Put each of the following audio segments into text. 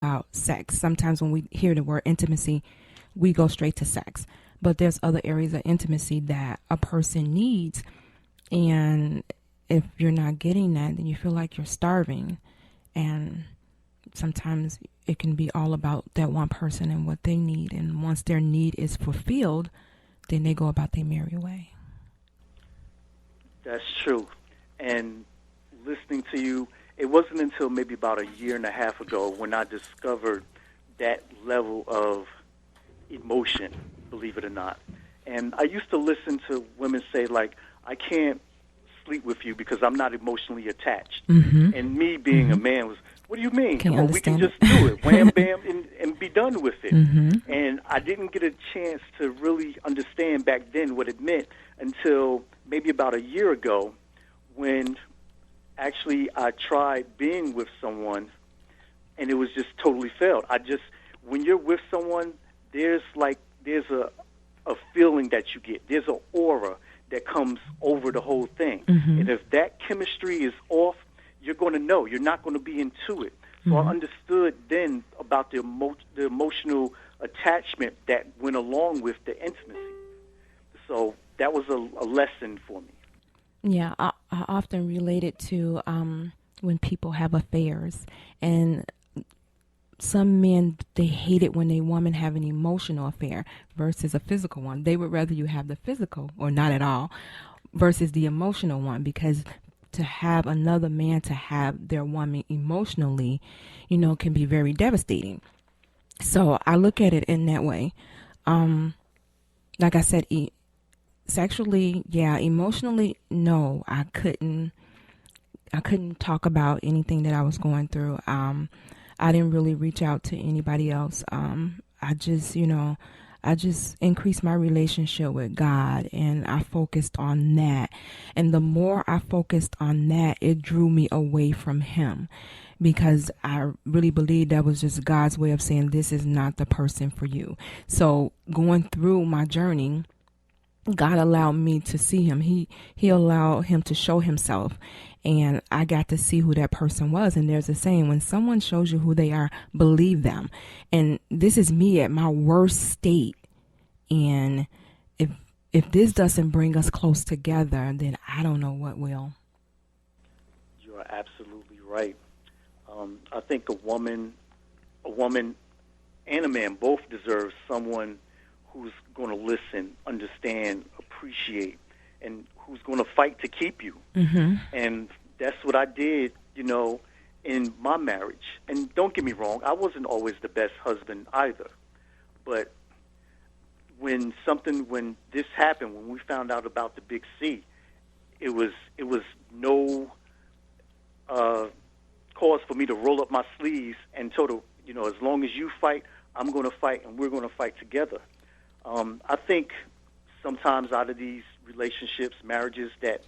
about sex. Sometimes when we hear the word intimacy, we go straight to sex. But there's other areas of intimacy that a person needs. And if you're not getting that, then you feel like you're starving. And sometimes it can be all about that one person and what they need. And once their need is fulfilled, then they go about their merry way. That's true. And listening to you, it wasn't until maybe about a year and a half ago when I discovered that level of emotion, believe it or not. And I used to listen to women say, like, I can't sleep with you because I'm not emotionally attached. Mm-hmm. And me being a man was, what do you mean? Well, we can just do it, wham, bam, and be done with it. Mm-hmm. And I didn't get a chance to really understand back then what it meant until maybe about a year ago when actually I tried being with someone and it was just totally failed. When you're with someone, there's a feeling that you get. There's an aura that comes over the whole thing. Mm-hmm. And if that chemistry is off, you're going to know. You're not going to be into it. So I understood then about the emotional attachment that went along with the intimacy. So that was a lesson for me. Yeah, I often relate it to when people have affairs. And some men, they hate it when a woman have an emotional affair versus a physical one. They would rather you have the physical or not at all versus the emotional one, because to have another man to have their woman emotionally, can be very devastating. So I look at it in that way. Like I said, sexually, yeah. Emotionally, no. I couldn't talk about anything that I was going through. I didn't really reach out to anybody else. I just increased my relationship with God, and I focused on that. And the more I focused on that, it drew me away from Him, because I really believe that was just God's way of saying, this is not the person for you. So going through my journey, God allowed me to see Him. He allowed Him to show Himself, and I got to see who that person was. And there's a saying, when someone shows you who they are, believe them. And this is me at my worst state. And if this doesn't bring us close together, then I don't know what will. You are absolutely right. I think a woman and a man both deserve someone who's going to listen, understand, appreciate, and who's going to fight to keep you. Mm-hmm. And that's what I did, in my marriage. And don't get me wrong, I wasn't always the best husband either. But when this happened, when we found out about the Big C, it was no cause for me to roll up my sleeves and as long as you fight, I'm going to fight, and we're going to fight together. I think sometimes out of these relationships, marriages, that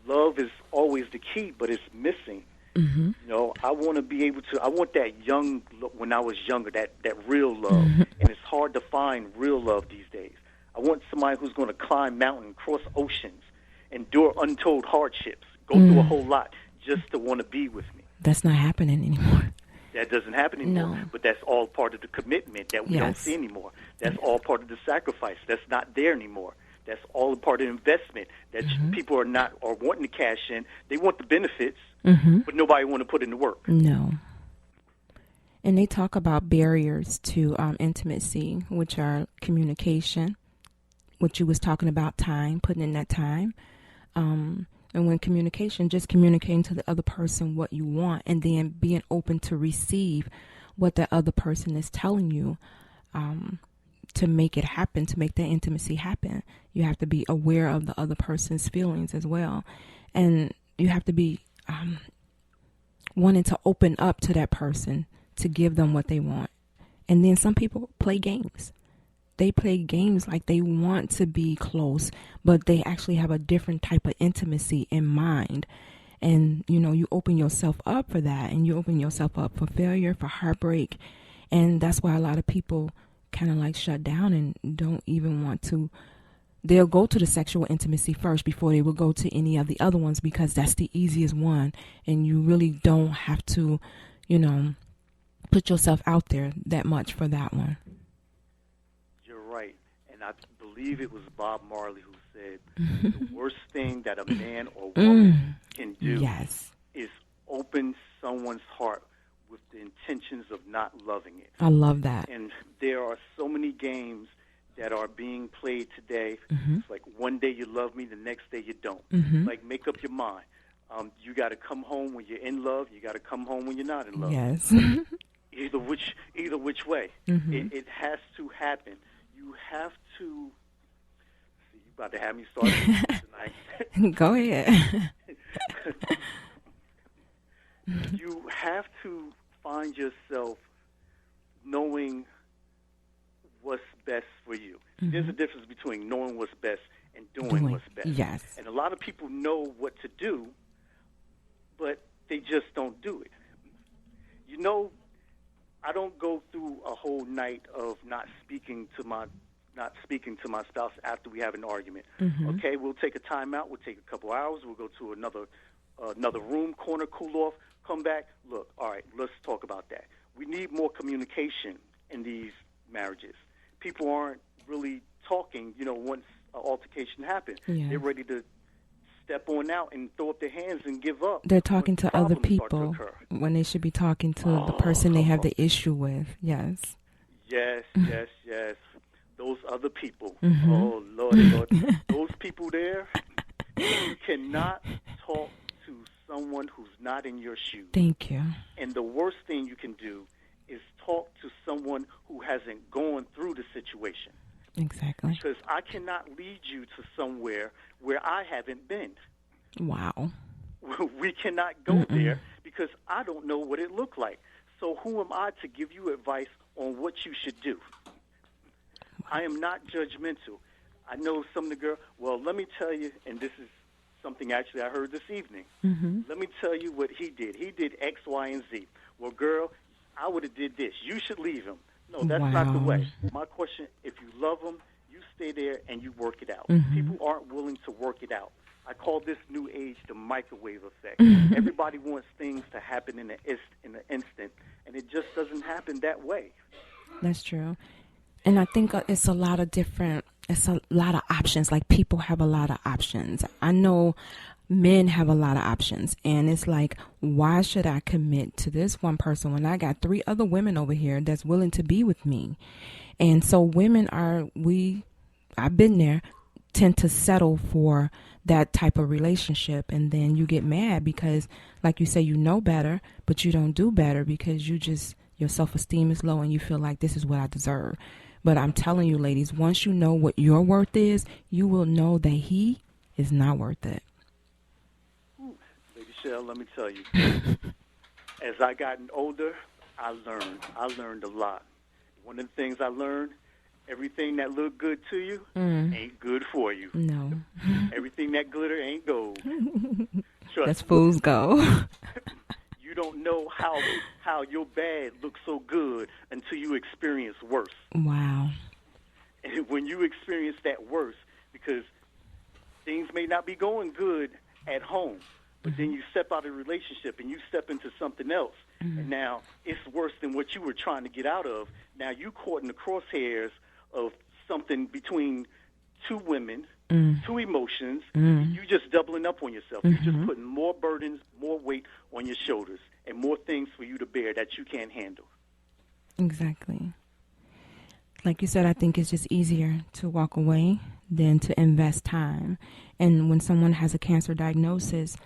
love is always the key, but it's missing. Mm-hmm. I want to be able to, I want that when I was younger, that real love. Mm-hmm. And it's hard to find real love these days. I want somebody who's going to climb mountains, cross oceans, endure untold hardships, go through a whole lot just to want to be with me. That's not happening anymore. That doesn't happen anymore. No. But that's all part of the commitment that we don't see anymore. That's all part of the sacrifice. That's not there anymore. That's all a part of the investment that people are wanting to cash in. They want the benefits, but nobody want to put in the work. No. And they talk about barriers to intimacy, which are communication, which you was talking about, time, putting in that time. And when communication, just communicating to the other person what you want, and then being open to receive what the other person is telling you to make it happen, to make that intimacy happen. You have to be aware of the other person's feelings as well. And you have to be wanting to open up to that person to give them what they want. And then some people play games. They play games like they want to be close, but they actually have a different type of intimacy in mind. And, you open yourself up for that, and you open yourself up for failure, for heartbreak. And that's why a lot of people kind of like shut down and don't even want to. They'll go to the sexual intimacy first before they will go to any of the other ones, because that's the easiest one. And you really don't have to, put yourself out there that much for that one. You're right. And I believe it was Bob Marley who said the worst thing that a man or woman can do Yes. is open someone's heart with the intentions of not loving it. I love that. And there are so many games that are being played today. It's like one day you love me, the next day you don't. Like, make up your mind. You got to come home when you're in love. You got to come home when you're not in love. Yes. Either which way. It has to happen. You have to. See, you about to have me start tonight. Go ahead. You have to find yourself knowing what's best for you. There's a difference between knowing what's best and doing what's best. Yes. And a lot of people know what to do, but they just don't do it. You know, I don't go through a whole night of not speaking to my spouse after we have an argument. Okay, we'll take a time out. We'll take a couple hours. We'll go to another room, corner, cool off, come back. Look, all right, let's talk about that. We need more communication in these marriages. People aren't really talking, once an altercation happens. Yeah. They're ready to step on out and throw up their hands and give up. They're talking to other problems start to people occur. when they should be talking to the person they have the issue with. Yes. Yes. Those other people. Oh, Lord. Those people there, you cannot talk to someone who's not in your shoes. Thank you. And the worst thing you can do is talk to someone who hasn't gone through the situation. Exactly. Because I cannot lead you to somewhere where I haven't been. Wow. We cannot go there because I don't know what it looked like. So who am I to give you advice on what you should do? I am not judgmental. I know some of the girls, well, let me tell you, and this is something actually I heard this evening. Let me tell you what he did. He did X, Y, and Z. Well, girl, I would have did this. You should leave him. No, that's not the way. My question, if you love him, you stay there and you work it out. People aren't willing to work it out. I call this new age the microwave effect. Everybody wants things to happen in an instant, and it just doesn't happen that way. That's true. And I think it's a lot of options. Like, people have a lot of options. I know men have a lot of options. And it's like, why should I commit to this one person when I got 3 other women over here that's willing to be with me? And so women I've been there, tend to settle for that type of relationship. And then you get mad because, like you say, you know better, but you don't do better because your self-esteem is low and you feel like this is what I deserve. But I'm telling you, ladies, once you know what your worth is, you will know that he is not worth it. Lady Shell, let me tell you, as I gotten older, I learned a lot. One of the things I learned, everything that look good to you ain't good for you. No. Everything that glitter ain't gold. Trust That's fool's gold. You don't know how your bad looks so good until you experience worse. Wow. And when you experience that worse, because things may not be going good at home, but then you step out of a relationship and you step into something else, and now it's worse than what you were trying to get out of. Now you caught in the crosshairs of something between 2 women, 2 emotions. You just doubling up on yourself. You're just putting more burdens, more weight on your shoulders, and more things for you to bear that you can't handle. Exactly. Like you said, I think it's just easier to walk away than to invest time. And when someone has a cancer diagnosis,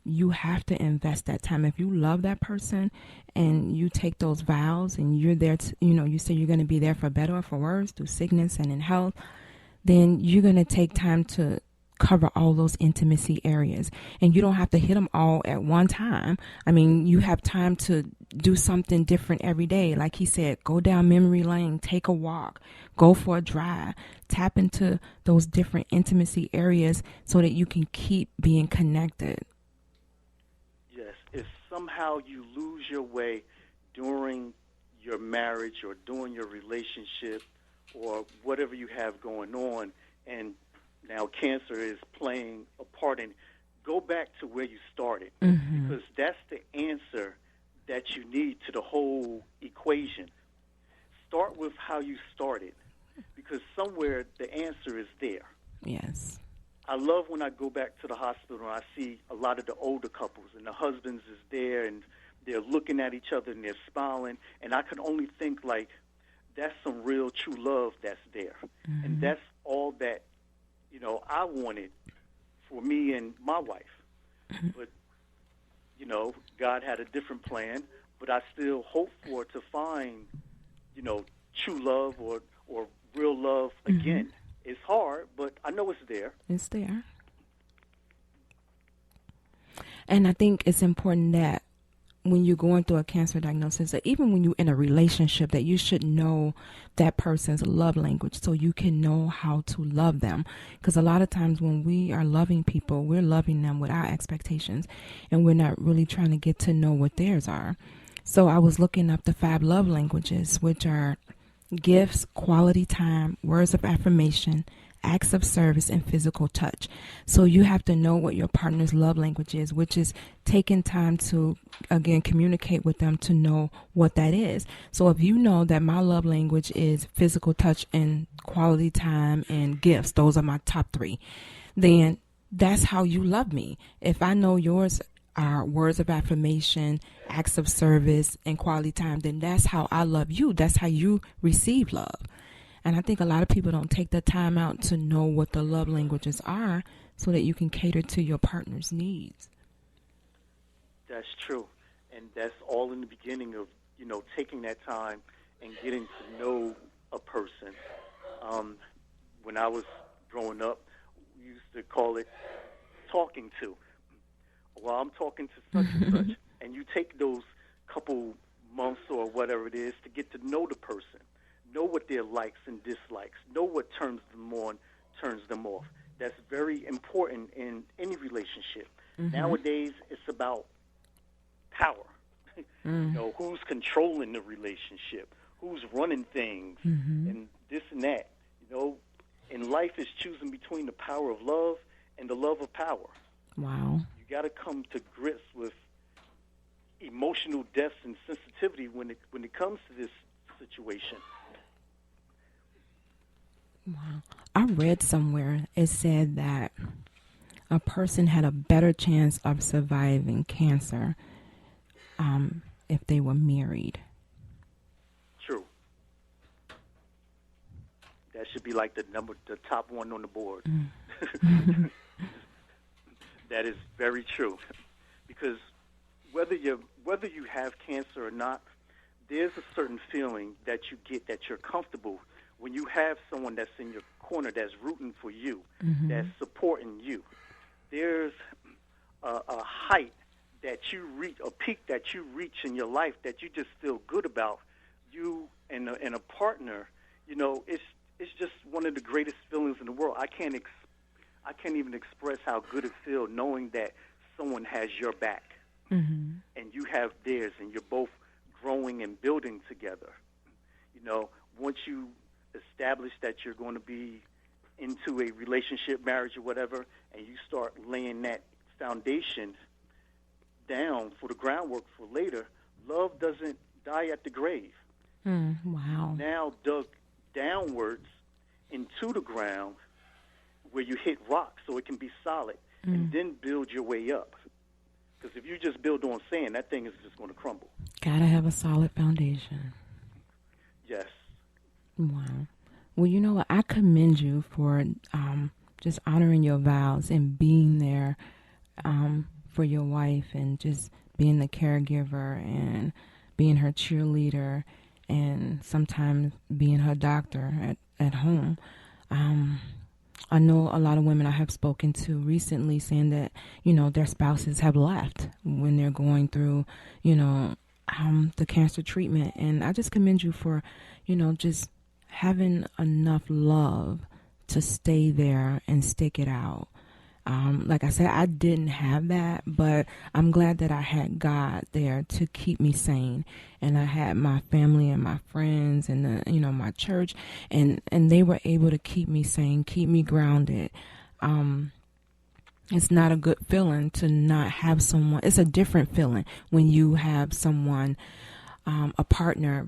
you have to invest that time. If you love that person and you take those vows and you're there to, you say you're going to be there for better or for worse, through sickness and in health, then you're going to take time to cover all those intimacy areas. And you don't have to hit them all at one time. I mean, you have time to do something different every day. Like he said, go down memory lane, take a walk, go for a drive, tap into those different intimacy areas so that you can keep being connected. Yes, if somehow you lose your way during your marriage or during your relationship or whatever you have going on, and now cancer is playing a part in it, go back to where you started, because that's the answer that you need to the whole equation. Start with how you started, because somewhere the answer is there. Yes. I love when I go back to the hospital and I see a lot of the older couples and the husbands is there and they're looking at each other and they're smiling, and I can only think like, that's some real true love that's there. Mm-hmm. And that's all that, I wanted for me and my wife. Mm-hmm. But, God had a different plan, but I still hope for to find, true love or real love again. Mm-hmm. It's hard, but I know it's there. It's there. And I think it's important that when you're going through a cancer diagnosis, or even when you're in a relationship, that you should know that person's love language so you can know how to love them. Because a lot of times when we are loving people, we're loving them with our expectations, and we're not really trying to get to know what theirs are. So I was looking up the 5 love languages, which are gifts, quality time, words of affirmation, acts of service, and physical touch. So you have to know what your partner's love language is, which is taking time to, again, communicate with them to know what that is. So if you know that my love language is physical touch and quality time and gifts, those are my top 3, then that's how you love me. If I know yours are words of affirmation, acts of service, and quality time, then that's how I love you. That's how you receive love. And I think a lot of people don't take the time out to know what the love languages are so that you can cater to your partner's needs. That's true. And that's all in the beginning of, taking that time and getting to know a person. When I was growing up, we used to call it talking to. Well, I'm talking to such and such. And you take those couple months or whatever it is to get to know the person. Know what their likes and dislikes. Know what turns them on, turns them off. That's very important in any relationship. Mm-hmm. Nowadays, it's about power. Who's controlling the relationship, who's running things, and this and that. And life is choosing between the power of love and the love of power. Wow. You got to come to grips with emotional depth and sensitivity when it comes to this situation. Wow. I read somewhere it said that a person had a better chance of surviving cancer if they were married. True. That should be like the top one on the board. That is very true. Because whether you have cancer or not, there's a certain feeling that you get that you're comfortable when you have someone that's in your corner that's rooting for you, that's supporting you. There's a height that you reach, a peak that you reach in your life that you just feel good about. You and a partner, it's just one of the greatest feelings in the world. I can't even express how good it feels knowing that someone has your back and you have theirs, and you're both growing and building together. Once you establish that you're going to be into a relationship, marriage, or whatever, and you start laying that foundation down for the groundwork for later, love doesn't die at the grave. Wow. Now dug downwards into the ground where you hit rock so it can be solid, and then build your way up. Because if you just build on sand, that thing is just going to crumble. Gotta have a solid foundation. Yes. Wow. Well, you know what? I commend you for just honoring your vows and being there for your wife, and just being the caregiver and being her cheerleader, and sometimes being her doctor at home. I know a lot of women I have spoken to recently saying that, their spouses have left when they're going through, the cancer treatment. And I just commend you for, just having enough love to stay there and stick it out. Like I said, I didn't have that, but I'm glad that I had God there to keep me sane. And I had my family and my friends and my church, and they were able to keep me sane, keep me grounded. It's not a good feeling to not have someone. It's a different feeling when you have someone, a partner